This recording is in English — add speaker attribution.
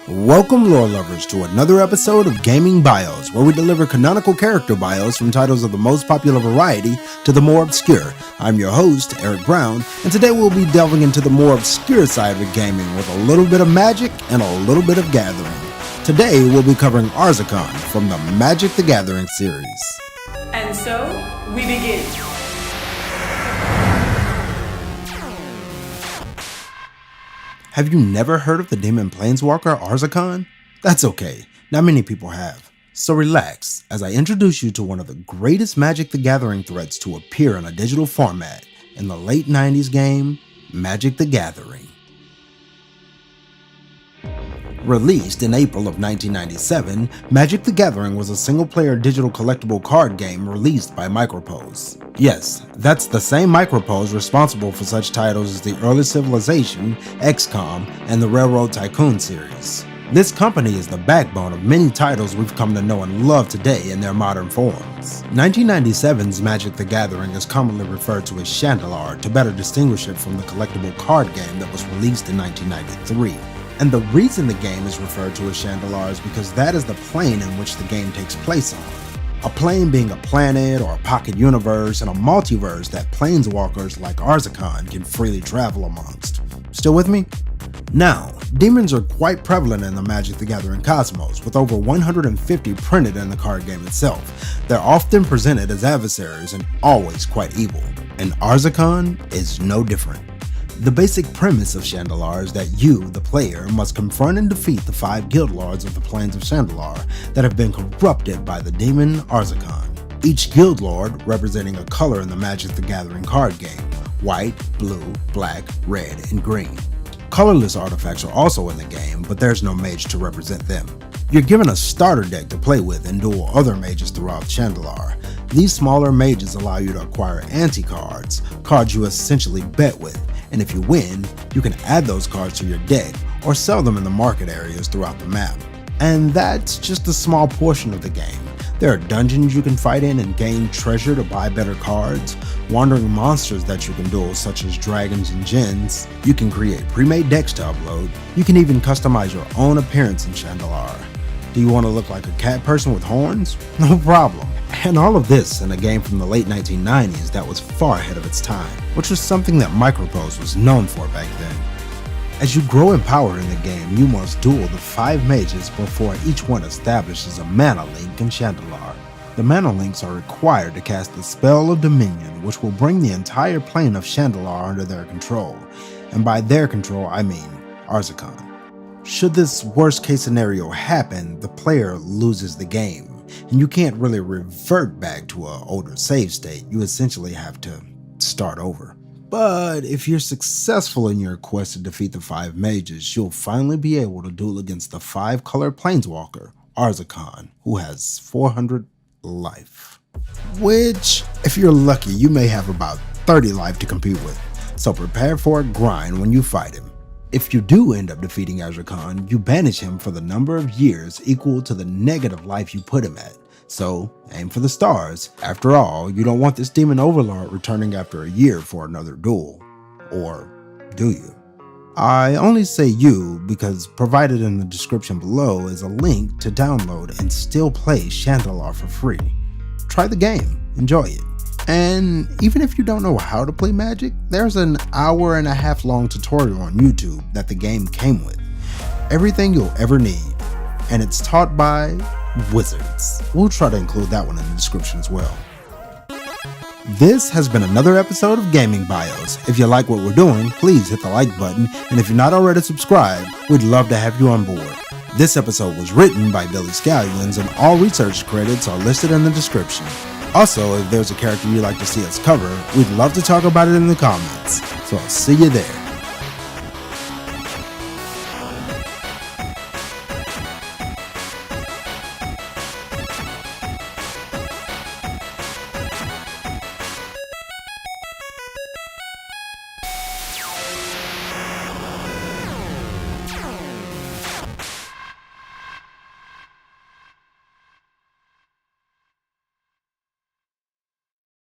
Speaker 1: Welcome lore lovers to another episode of Gaming Bios, where we deliver canonical character bios from titles of the most popular variety to the more obscure. I'm your host, Eric Brown, and today we'll be delving into the more obscure side of gaming with a little bit of magic and a little bit of gathering. Today we'll be covering Arzakon from the Magic the Gathering series.
Speaker 2: And so, we begin.
Speaker 1: Have you never heard of the demon planeswalker Arzakon? That's okay, not many people have. So relax as I introduce you to one of the greatest Magic the Gathering threats to appear in a digital format in the late 90s game, Magic the Gathering. Released in April of 1997, Magic the Gathering was a single-player digital collectible card game released by Micropose. Yes, that's the same Micropose responsible for such titles as the Early Civilization, XCOM, and the Railroad Tycoon series. This company is the backbone of many titles we've come to know and love today in their modern forms. 1997's Magic the Gathering is commonly referred to as Shandalar to better distinguish it from the collectible card game that was released in 1993. And the reason the game is referred to as Shandalar is because that is the plane in which the game takes place on. A plane being a planet or a pocket universe and a multiverse that planeswalkers like Arzakon can freely travel amongst. Still with me? Now, demons are quite prevalent in the Magic the Gathering cosmos, with over 150 printed in the card game itself. They're often presented as adversaries and always quite evil, and Arzakon is no different. The basic premise of Shandalar is that you, the player, must confront and defeat the 5 guild lords of the plains of Shandalar that have been corrupted by the demon Arzakon. Each guild lord representing a color in the Magic the Gathering card game: white, blue, black, red, and green. Colorless artifacts are also in the game, but there's no mage to represent them. You're given a starter deck to play with and duel other mages throughout Shandalar. These smaller mages allow you to acquire anti-cards, cards you essentially bet with, and if you win, you can add those cards to your deck or sell them in the market areas throughout the map. And that's just a small portion of the game. There are dungeons you can fight in and gain treasure to buy better cards, wandering monsters that you can duel such as dragons and djinns. You can create pre-made decks to upload. You can even customize your own appearance in Shandalar. Do you want to look like a cat person with horns? No problem. And all of this in a game from the late 1990s that was far ahead of its time, which was something that Micropose was known for back then. As you grow in power in the game, you must duel the 5 mages before each one establishes a mana link in Shandalar. The mana links are required to cast the spell of Dominion, which will bring the entire plane of Shandalar under their control. And by their control, I mean Arzakon. Should this worst case scenario happen, the player loses the game, and you can't really revert back to an older save state. You essentially have to start over. But if you're successful in your quest to defeat the 5 mages, you'll finally be able to duel against the 5-color planeswalker, Arzakon, who has 400 life. Which, if you're lucky, you may have about 30 life to compete with, so prepare for a grind when you fight him. If you do end up defeating Arzakon, you banish him for the number of years equal to the negative life you put him at. So, aim for the stars. After all, you don't want this demon overlord returning after a year for another duel. Or do you? I only say you because provided in the description below is a link to download and still play Shandalar for free. Try the game, enjoy it. And even if you don't know how to play Magic, there's an hour-and-a-half long tutorial on YouTube that the game came with. Everything you'll ever need, and it's taught by wizards. We'll try to include that one in the description as well. This has been another episode of Gaming Bios. If you like what we're doing, please hit the like button, and if you're not already subscribed, we'd love to have you on board. This episode was written by Billy Scallions, and all research credits are listed in the description. Also, if there's a character you'd like to see us cover, we'd love to talk about it in the comments. So I'll see you there.